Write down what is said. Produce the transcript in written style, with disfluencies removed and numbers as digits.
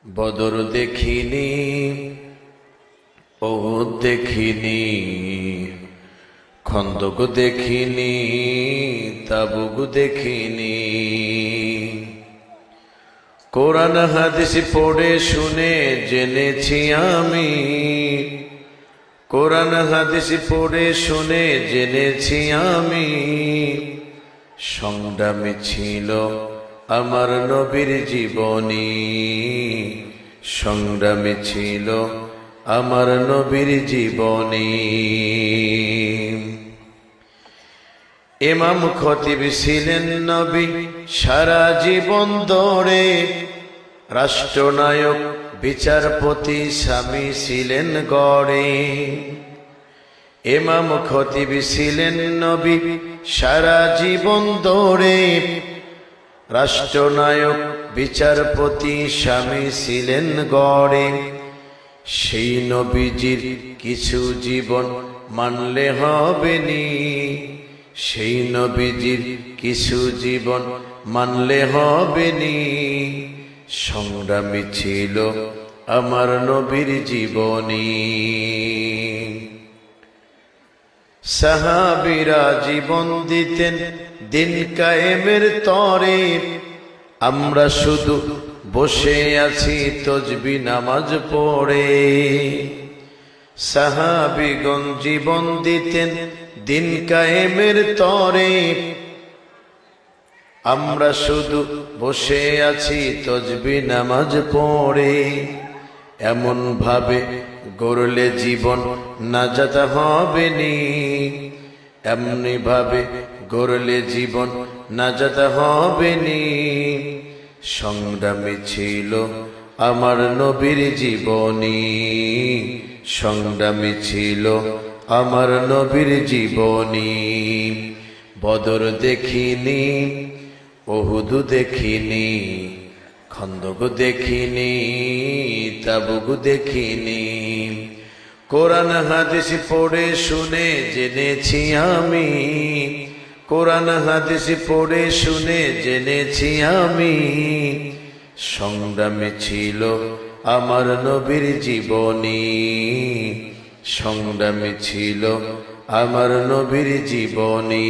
বদর দেখিনি, ওহুদ দেখিনি, খন্দক দেখিনি, তাবুক দেখিনি। কোরআন হাদিস পড়ে শুনে জেনেছি আমি, কোরআন হাদিস পড়ে শুনে জেনেছি আমি। সংগ্রামী ছিল আমার নবীর জীবনী, সংগ্রামী ছিল আমার নবীর জীবনী। ইমাম খতিব ছিলেন নবী সারা জীবন ধরে, রাষ্ট্রনায়ক বিচারপতি স্বামী ছিলেন গড়ে। ইমাম খতিব ছিলেন নবী সারা জীবন ধরে, রাষ্ট্রনায়ক বিচারপতি স্বামী ছিলেন গড়ে। সেই নবীজির কিছু জীবন মানলে হবে নি, সেই নবীজির কিছু জীবন মানলে হবে নি। সংগ্রামী ছিল আমার নবীর জীবনী। সাহাবীরা জীবন দিতেন দিন কায়েমের তরে, আমরা শুধু বসে আছি তাসবিহ নামাজ পড়ে। সাহাবীগণ জীবন দিতেন দিন কায়েমের তরে, আমরা শুধু বসে আছি তাসবিহ নামাজ পড়ে। এমন ভাবে গড়লে জীবন নাজাত হবে নি, এমনি ভাবে গড়লে জীবন নাজাত হবে নি। সংগ্রামী ছিল আমার নবীর জীবনী, সংগ্রামী ছিল আমার নবীর জীবনী। বদর দেখিনি, ওহুদ দেখিনি, খন্দক দেখিনি, তাবুক দেখিনি। কোরআন হাদিস পড়ে শুনে জেনেছি আমি, কোরআন হাদিস পড়ে শুনে জেনেছি আমি। সংগ্রামী ছিল আমার নবীর জীবনী, সংগ্রামী ছিল আমার নবীর জীবনী।